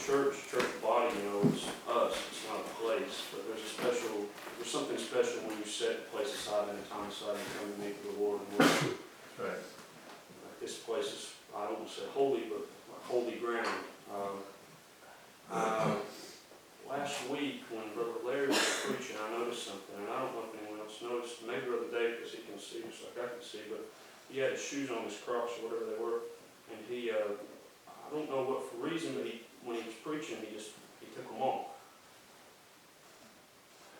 church body, it's us, it's not a place, but there's something special when you set a place aside and a time aside and come to meet with the Lord and worship. Right. This place is, I don't want to say holy, but holy ground. Last week, when Brother Larry was preaching, I noticed something, and I don't know if anyone else noticed, maybe Brother Dave, because he can see, just like I can see, but he had his shoes on his Crocs or whatever they were, and he, I don't know what for reason, but when he was preaching, he took them off.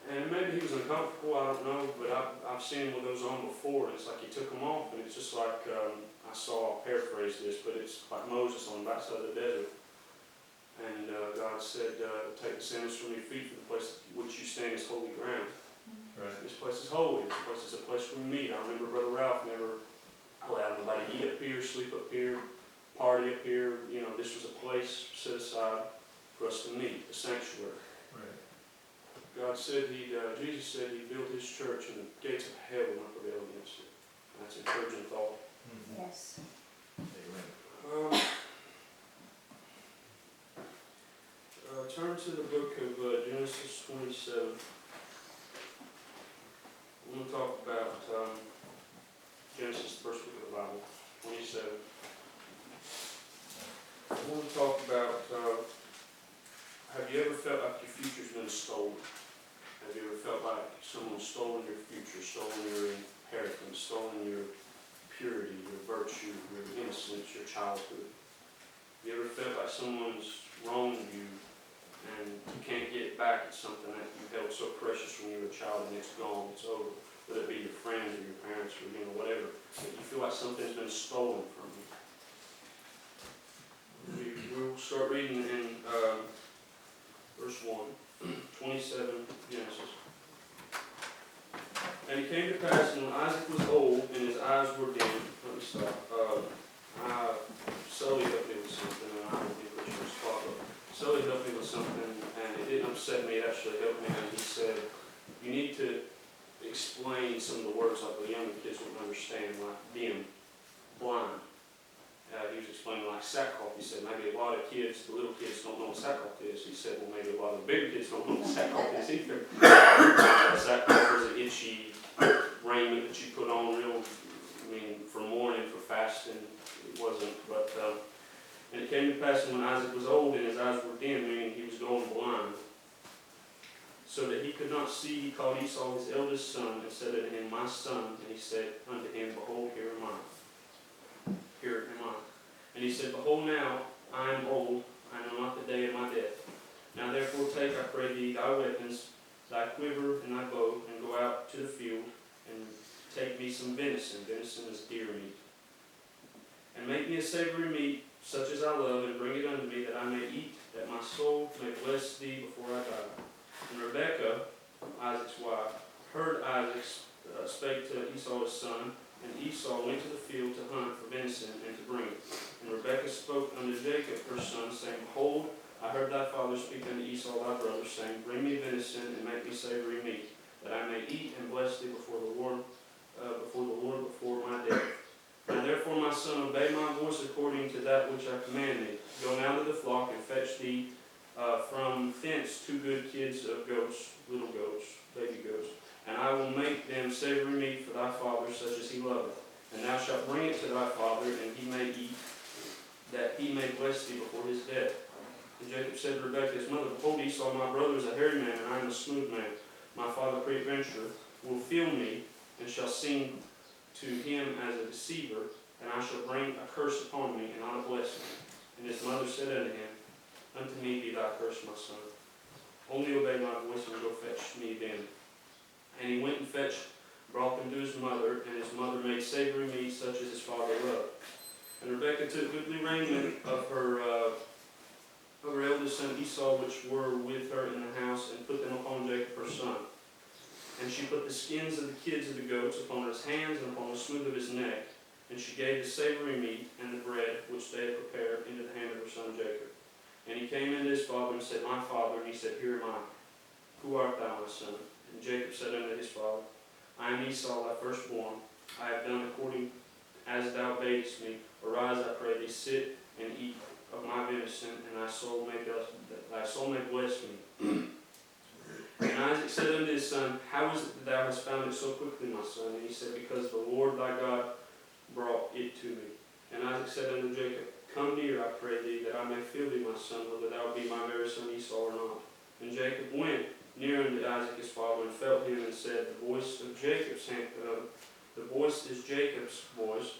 And maybe he was uncomfortable, I don't know, but I've seen him with those on before, and it's like he took them off, and it's just like, I'll paraphrase this, but it's like Moses on the backside of the desert. And God said, take the sandals from your feet, for the place which you stand is holy ground. Right. This place is holy. This place is a place where we meet. I remember Brother Ralph never allowed nobody to eat up here, sleep up here, party up here. This was a place set aside for us to meet, a sanctuary. Right. God said Jesus said He'd build His church, and the gates of hell will not prevail against it. And that's an encouraging thought. Mm-hmm. Yes. Amen. Turn to the book of Genesis 27. I'm going to talk about Genesis, the first book of the Bible, 27. I want to talk about, have you ever felt like your future's been stolen? Have you ever felt like someone's stolen your future, stolen your inheritance, stolen your purity, your virtue, your innocence, your childhood? Have you ever felt like someone's wronged you and you can't get it back? It's something that you held so precious when you were a child, and it's gone, it's over. Whether it be your friends or your parents or whatever, but you feel like something's been stolen from you. We'll start reading in verse 1, 27 Genesis. And it came to pass when Isaac was old and his eyes were dim. Let me stop. Sully helped me with something, and I don't think we should spot it. Sully helped me with something, and it didn't upset me. It actually helped me. And he said, you need to explain some of the words like the younger kids wouldn't understand, like dim, blind. He was explaining like sackcloth. He said maybe a lot of kids, the little kids, don't know what sackcloth is. He said, well, maybe a lot of the bigger kids don't know what sackcloth is either. Sackcloth is an itchy raiment that you put on for mourning, for fasting. It wasn't, but, and it came to pass when Isaac was old and his eyes were dim, meaning he was going blind, so that he could not see, he called Esau his eldest son, and said unto him, my son. And he said unto him, behold, here am I. Here am I. And he said, behold, now I am old, I know not the day of my death. Now therefore take, I pray thee, thy weapons, thy quiver and thy bow, and go out to the field, and take me some venison. Venison is deer meat. And make me a savory meat, such as I love, and bring it unto me, that I may eat, that my soul may bless thee before I die. And Rebekah, Isaac's wife, heard Isaac spake to Esau his son, and Esau went to the field to hunt for venison and to bring it. And Rebekah spoke unto Jacob her son, saying, behold, I heard thy father speak unto Esau thy brother, saying, bring me venison and make me savory meat, that I may eat and bless thee before the Lord, before my death. Now therefore, my son, obey my voice according to that which I command thee. Go now to the flock and fetch thee from thence 2 good kids of goats, little goats, baby goats, and I will make them savory meat for thy father, such as he loveth. And thou shalt bring it to thy father, and he may eat, that he may bless thee before his death. And Jacob said to Rebekah his mother, behold, Esau my brother is a hairy man, and I am a smooth man. My father peradventure will feel me, and shall seem to him as a deceiver, and I shall bring a curse upon me, and not a blessing. And his mother said unto him, unto me be thy curse, my son. Only obey my voice, and go fetch me them. And he went and brought them to his mother, and his mother made savory meat, such as his father loved. And Rebekah took goodly raiment of her eldest son Esau, which were with her in the house, and put them upon Jacob her son. And she put the skins of the kids of the goats upon his hands and upon the smooth of his neck. And she gave the savory meat and the bread which they had prepared into the hand of her son Jacob. And he came into his father and said, my father. And he said, here am I. Who art thou, my son? And Jacob said unto his father, I am Esau, thy firstborn. I have done according as thou badest me. Arise, I pray thee, sit and eat of my venison, and thy soul may bless me. And Isaac said unto his son, How is it that thou hast found it so quickly, my son? And he said, Because the Lord thy God brought it to me. And Isaac said unto Jacob, Come near, I pray thee, that I may feel thee, my son, whether thou be my very son Esau or not. And Jacob went near unto Isaac his father, and felt him, and said, The voice of Jacob's hand, the voice is Jacob's voice,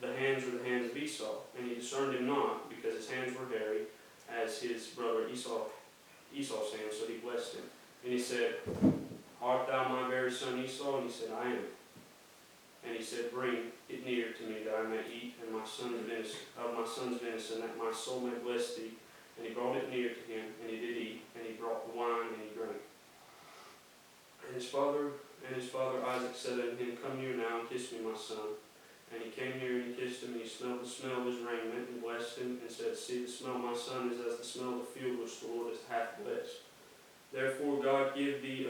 the hands are the hands of Esau. And he discerned him not, because his hands were hairy, as his brother Esau's hands, so he blessed him. And he said, Art thou my very son Esau? And he said, I am. And he said, Bring it near to me, that I may eat of my son's venison, that my soul may bless thee. And he brought it near to him, and he did eat, and he brought the wine, and he drank. And his father Isaac said unto him, Come near now, and kiss me, my son. And he came near, and he kissed him, and he smelled the smell of his raiment, and blessed him, and said, See, the smell of my son is as the smell of the field which the Lord hath blessed. Therefore God give thee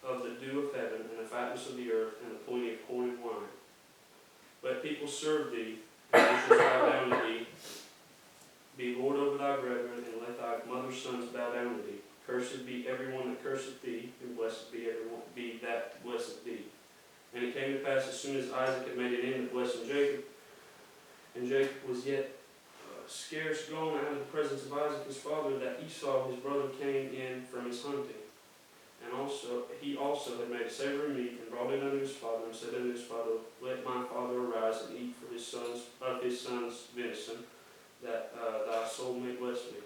of the dew of heaven, and the fatness of the earth, and the plenty of corn and wine. Let people serve thee, and nations bow down to thee. Be Lord over thy brethren, and let thy mother's sons bow down to thee. Cursed be everyone that curseth thee, and blessed be everyone that blesseth thee. And it came to pass, as soon as Isaac had made an end of blessing Jacob, and Jacob was yet scarce gone out of the presence of Isaac his father, that Esau his brother came in from his hunting. And he also had made a savory meat, and brought it unto his father, and said unto his father, Let my father arise, and eat of his son's venison, that thy soul may bless me.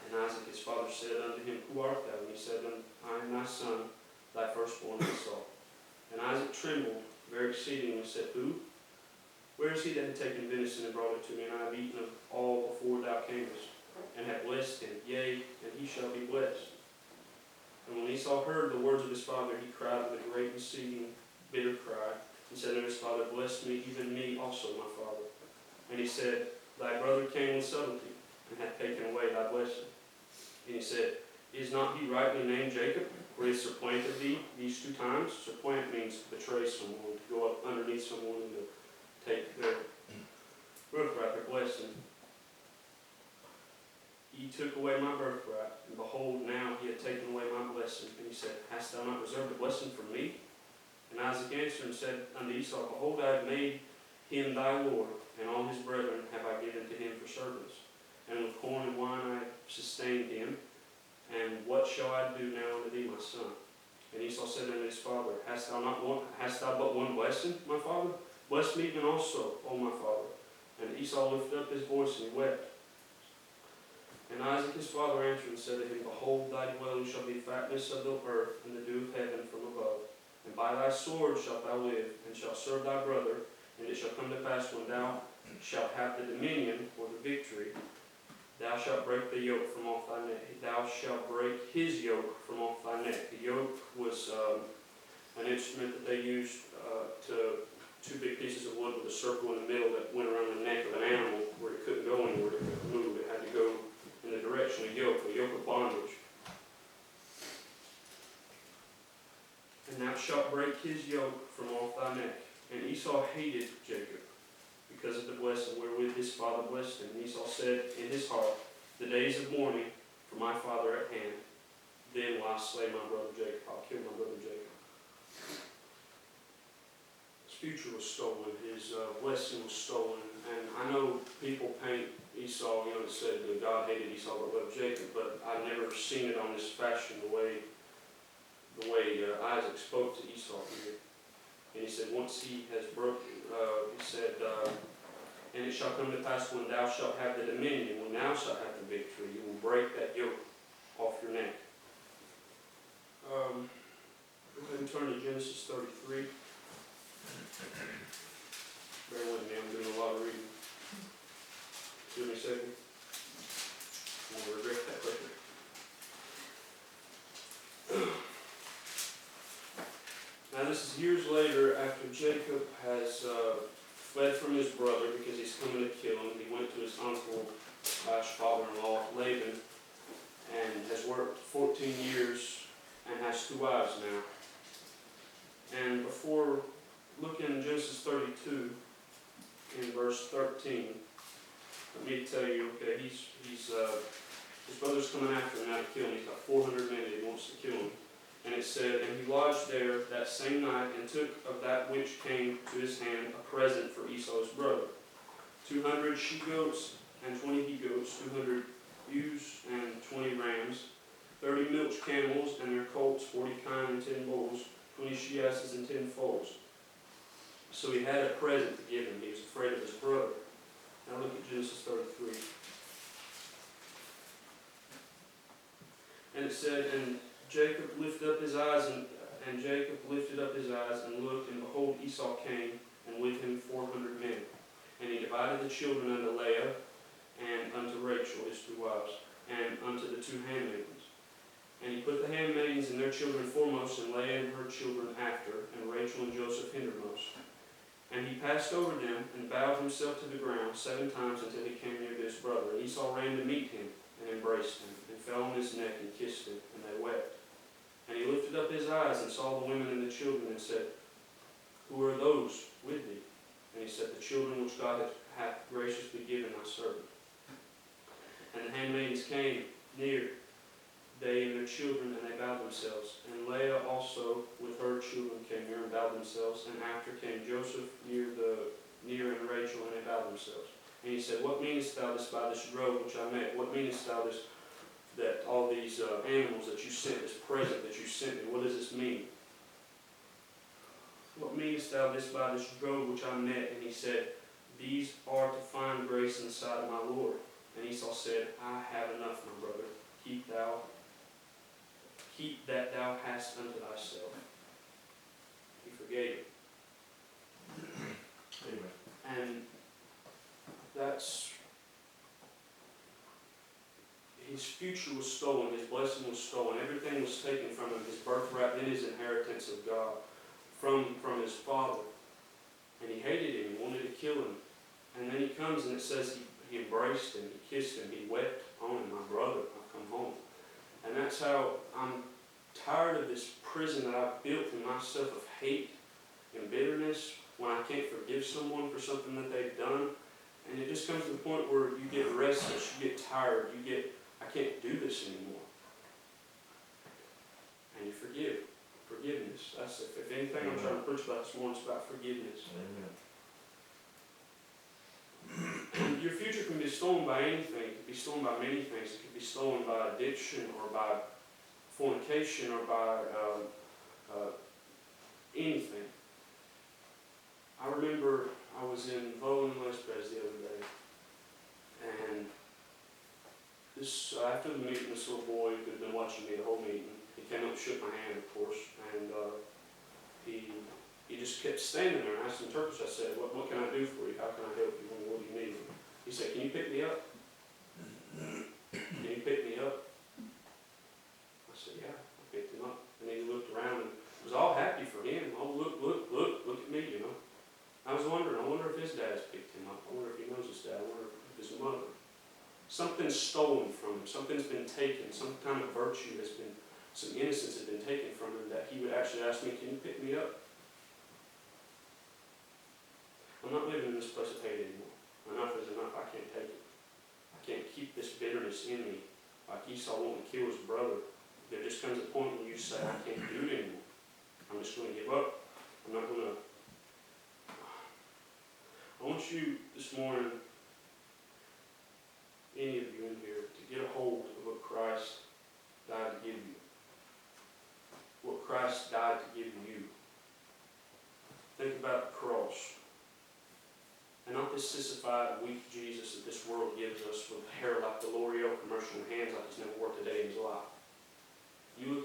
And Isaac his father said unto him, Who art thou? And he said, I am thy son, thy firstborn Esau. And Isaac trembled very exceedingly, and said, Who? Where is he that had taken venison and brought it to me? And I have eaten of all before thou camest, and have blessed him, yea, and he shall be blessed. And when Esau heard the words of his father, he cried with a great exceeding bitter cry, and said unto his father, Bless me, even me also, my father. And he said, Thy brother came with subtlety, and hath taken away thy blessing. And he said, Is not he rightly named Jacob? For he has supplanted thee these 2 times. Supplant means to betray someone, to go up underneath someone and to take their birthright, their blessing. He took away my birthright, and behold, now he hath taken away my blessing. And he said, Hast thou not reserved a blessing for me? And Isaac answered and said unto Esau, Behold, I have made him thy Lord, and all his brethren have I given to him for servants. And with corn and wine I have sustained him. And what shall I do now unto thee, my son? And Esau said unto his father, Hast thou but one blessing, my father? Bless me even also, O my father. And Esau lifted up his voice, and he wept. And Isaac his father answered and said to him, Behold, thy dwelling shall be fatness of the earth, and the dew of heaven from above. And by thy sword shalt thou live, and shalt serve thy brother. And it shall come to pass, when thou shalt have the dominion, or the victory, thou shalt break the yoke from off thy neck. Thou shalt break his yoke from off thy neck. The yoke was an instrument that they used to 2 big pieces of wood with a circle in the middle that went around the neck of an animal where it couldn't go anywhere, it couldn't move. It had to go in the direction of a yoke of bondage. And thou shalt break his yoke from off thy neck. And Esau hated Jacob, because of the blessing wherewith his father blessed him. And Esau said in his heart, The days of mourning for my father at hand, then will I slay my brother Jacob. I'll kill my brother Jacob. His future was stolen. His blessing was stolen. And I know people paint Esau, it said that God hated Esau but loved Jacob, but I've never seen it on this fashion, the way Isaac spoke to Esau here. And he said, once he has broken, he said, and it shall come to pass, when thou shalt have the dominion, when thou shalt have the victory, you will break that yoke off your neck. Go ahead and turn to Genesis 33. Bear with me, I'm doing a lot of reading. Give me a second. I'm going to regret that quicker. Now this is years later, after Jacob has fled from his brother because he's coming to kill him. He went to his uncle / father-in-law Laban and has worked 14 years and has 2 wives now. And before looking at Genesis 32 in verse 13, Let me tell you, okay, his brother's coming after him now to kill him. He's got 400 men that he wants to kill him. And it said, and he lodged there that same night, and took of that which came to his hand a present for Esau his brother, 200 she-goats and 20 he-goats, 200 ewes and 20 rams, 30 milch camels and their colts, 40 kine and 10 bulls, 20 she-asses and 10 foals. So he had a present to give him. He was afraid of his brother. Now look at Genesis 33. And it said, and Jacob lifted up his eyes, and Jacob lifted up his eyes and looked, and behold, Esau came, and with him 400 men. And he divided the children unto Leah, and unto Rachel, his 2 wives, and unto the 2 handmaidens. And he put the handmaidens and their children foremost, and Leah and her children after, and Rachel and Joseph hindermost. And he passed over them, and bowed himself to the ground 7 times until he came near to his brother. And Esau ran to meet him, and embraced him, and fell on his neck, and kissed him, and they wept. And he lifted up his eyes, and saw the women and the children, and said, Who are those with thee? And he said, The children which God hath graciously given thy servant. And the handmaidens came near, they and their children, and they bowed themselves. And Leah also with her children came near and bowed themselves. And after came Joseph near and Rachel, and they bowed themselves. And he said, What meanest thou this by this drove which I met? What meanest thou this, that all these animals that you sent, this present that you sent me? What does this mean? What meanest thou this by this drove which I met? And he said, These are to find grace in the sight of my Lord. And Esau said, I have enough, my brother. Keep that thou hast unto thyself. He forgave him. Amen. And that's, his future was stolen, his blessing was stolen, everything was taken from him, his birthright and his inheritance of God from his father. And he hated him, he wanted to kill him. And then he comes and it says he embraced him, he kissed him, he wept on him, my brother, I've come home. And that's how I'm tired of this prison that I've built in myself of hate and bitterness when I can't forgive someone for something that they've done. And it just comes to the point where you get restless, you get tired, I can't do this anymore. And you forgive. Forgiveness. That's, if anything I'm trying to preach about this morning, it's about forgiveness. Amen. Your future can be stolen by anything. It can be stolen by many things. It can be stolen by addiction, or by fornication, or by anything. I remember I was in Volan Lespres the other day, and this after the meeting, this little boy who had been watching me the whole meeting, he came up and shook my hand, of course, and he just kept standing there. And I asked him in Turkish, I said, what can I do for you? How can I help you? What do you need? He said, Can you pick me up? Can you pick me up? I said, Yeah. I picked him up. And he looked around and was all happy for him. Oh, look at me, you know. I was wondering, I wonder if his dad's picked him up. I wonder if he knows his dad. I wonder if his mother. Something's stolen from him. Something's been taken. Some kind of virtue has been, some innocence has been taken from him, that he would actually ask me, Can you pick me up? I'm not living in this place of hate anymore. Enough is enough. I can't take it. I can't keep this bitterness in me. Like Esau wanting to kill his brother. There just comes a point when you say, I can't do it anymore. I'm just going to give up. I'm not going to. I want you this morning, any of you in here, to get a hold of what Christ died to give you. What Christ died to give you. Think about the cross. And not this sissified, weak Jesus that this world gives us with hair like the L'Oreal commercial and hands like he's never worked a day in his life. You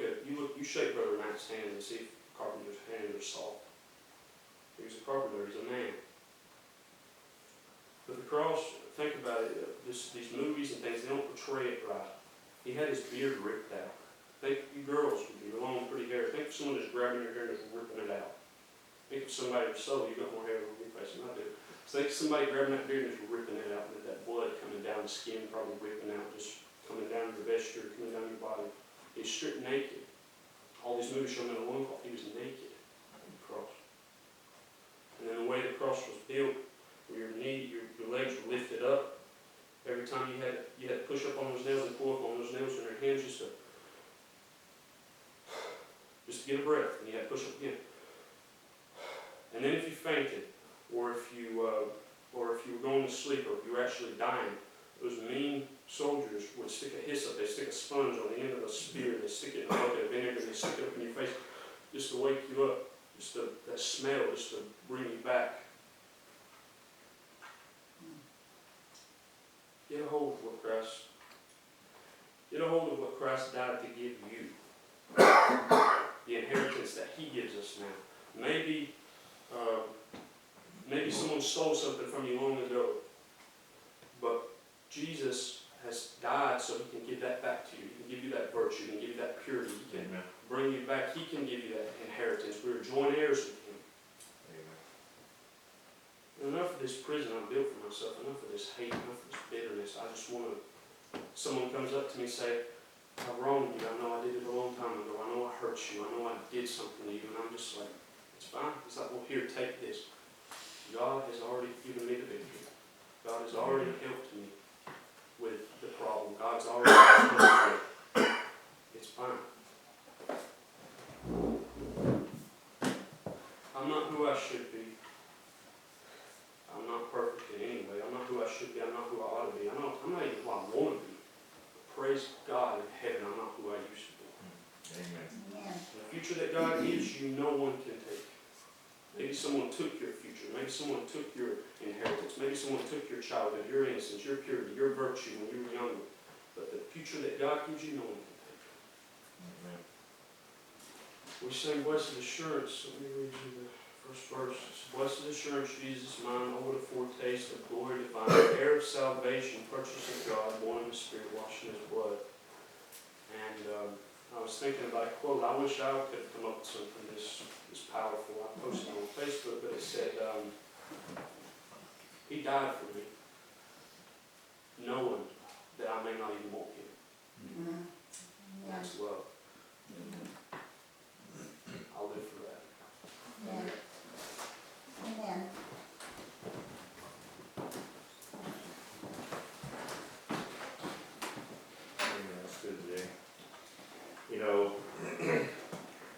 shake Brother Matt's hand and see if carpenter's hands are soft. He's a carpenter, he's a man. But the cross, think about it, these movies and things, they don't portray it right. He had his beard ripped out. Think you girls with your long, pretty hair. Think of someone just grabbing your hair and just ripping it out. Think of somebody, so you've got more hair on your face than I do. So think of somebody grabbing that beard and just ripping it out, with that blood coming down the skin, probably ripping out, just coming down your vesture, coming down your body. He's stripped naked. All these movies show him in a loincloth. He was naked on the cross. And then the way the cross was built, where your legs were lifted up, push up on those nails and pull up on those nails in your hands just to get a breath, and you had to push up again. And then if you fainted, or if you were going to sleep, or if you were actually dying, those mean soldiers would stick a hyssop, they stick a sponge on the end of a spear, they stick it in a bucket of vinegar, they stick it up in your face, just to wake you up, just that smell, just to bring you back. Get a hold of what Christ died to give you. The inheritance that He gives us now. Maybe someone stole something from you long ago, but Jesus has died so He can give that back to you. He can give you that virtue. He can give you that purity. He can bring you back. He can give you that inheritance. We are joint heirs with Him. Amen. Enough of this prison I built for myself. Enough of this hate. Enough of this bitterness. I just want to. Someone comes up to me and say, "I wronged you. I know I did it a long time ago. I know I hurt you. I know I did something to you." And I'm just like, "It's fine." He's like, "Well, here, take this. God has already given me the victory. God has already helped me with the problem. God's already helped me. It's fine. I'm not who I should be. I'm not perfect in any way. I'm not who I should be. I'm not who I ought to be. I'm not even who I want to be. Praise God in heaven, I'm not who I used to be." Amen. The future that God gives you, no one can take. Maybe someone took your future. Maybe someone took your inheritance. Maybe someone took your childhood, your innocence, your purity, your virtue when you were younger. But the future that God gives you, no one can take. Amen. We sing Blessed Assurance. Let me read you the first verse. It's, "Blessed assurance, Jesus mine, oh what a foretaste of glory divine, heir of salvation, purchased of God, born in the Spirit, washed in His blood." And I was thinking about a quote. I wish I could come up with something this powerful. I posted it on Facebook, but it said, "He died for me, knowing that I may not even want Him." That's love. I'll live for that. Amen. Amen. That's good, Jay. You know,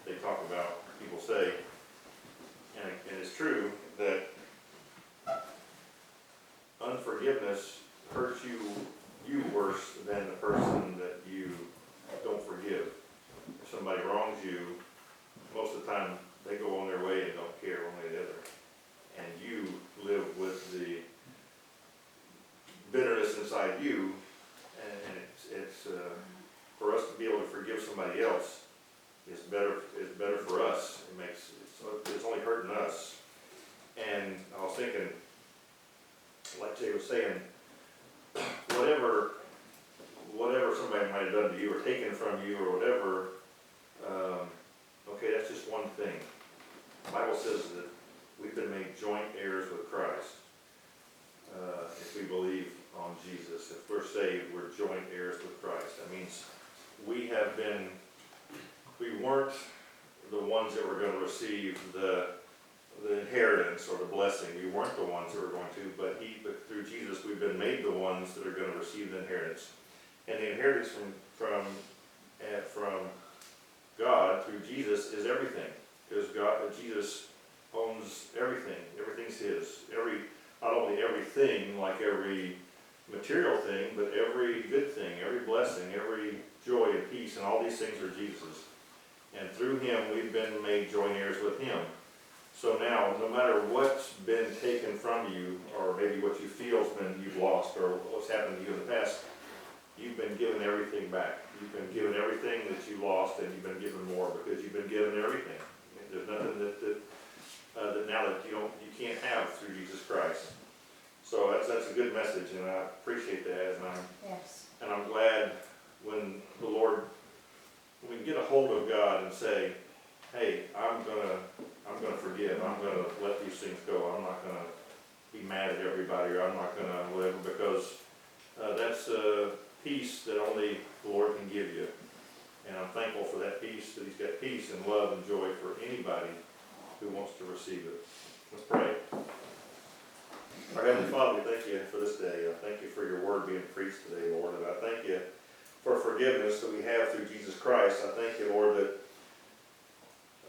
they talk about, people say, and it's true, that unforgiveness hurts you worse than the person that you don't forgive. If somebody wrongs you, most of the time they go on their way and don't care one way or the other. And you live with the bitterness inside you, and it's for us to be able to forgive somebody else is better for us. It's only hurting us. And I was thinking, like Jay was saying, whatever somebody might have done to you or taken from you or whatever, okay, that's just one thing. The Bible says that we've been made joint heirs with Christ. If we believe on Jesus, if we're saved, we're joint heirs with Christ. That means we weren't the ones that were going to receive the inheritance or the blessing. We weren't the ones that were going to, but through Jesus, we've been made the ones that are going to receive the inheritance. And the inheritance from God through Jesus is everything, because Jesus owns everything. Everything's His. Not only everything, like every material thing, but every good thing, every blessing, every joy and peace, and all these things are Jesus's. And through Him, we've been made joint heirs with Him. So now, no matter what's been taken from you, or maybe what you feel you've lost, or what's happened to you in the past, you've been given everything back. You've been given everything that you lost, and you've been given more, because you've been given everything. There's nothing that now that you can't have through Jesus Christ. So that's a good message, and I appreciate that, and I'm glad when we get a hold of God and say, "Hey, I'm gonna forgive. I'm gonna let these things go. I'm not gonna be mad at everybody, or I'm not gonna whatever," because that's peace that only the Lord can give you. And I'm thankful for that peace, that He's got peace and love and joy for anybody who wants to receive it. Let's pray. Our Heavenly Father, we thank you for this day. I thank you for your word being preached today, Lord. And I thank you for forgiveness that we have through Jesus Christ. I thank you, Lord,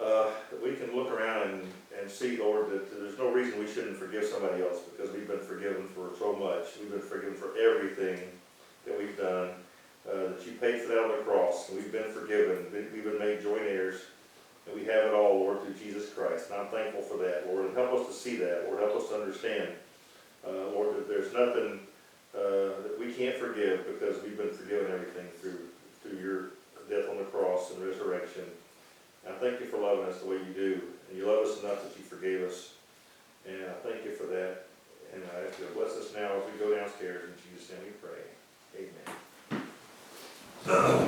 that we can look around and see, Lord, that there's no reason we shouldn't forgive somebody else because we've been forgiven for so much. We've been forgiven for everything that we've done, that you paid for that on the cross. And we've been forgiven. We've been made joint heirs. And we have it all, Lord, through Jesus Christ. And I'm thankful for that, Lord. And help us to see that, Lord. Help us to understand, Lord, that there's nothing that we can't forgive because we've been forgiven everything through your death on the cross and resurrection. And I thank you for loving us the way you do. And you love us enough that you forgave us. And I thank you for that. And I ask you to bless us now as we go downstairs. In Jesus' name we pray. Amen.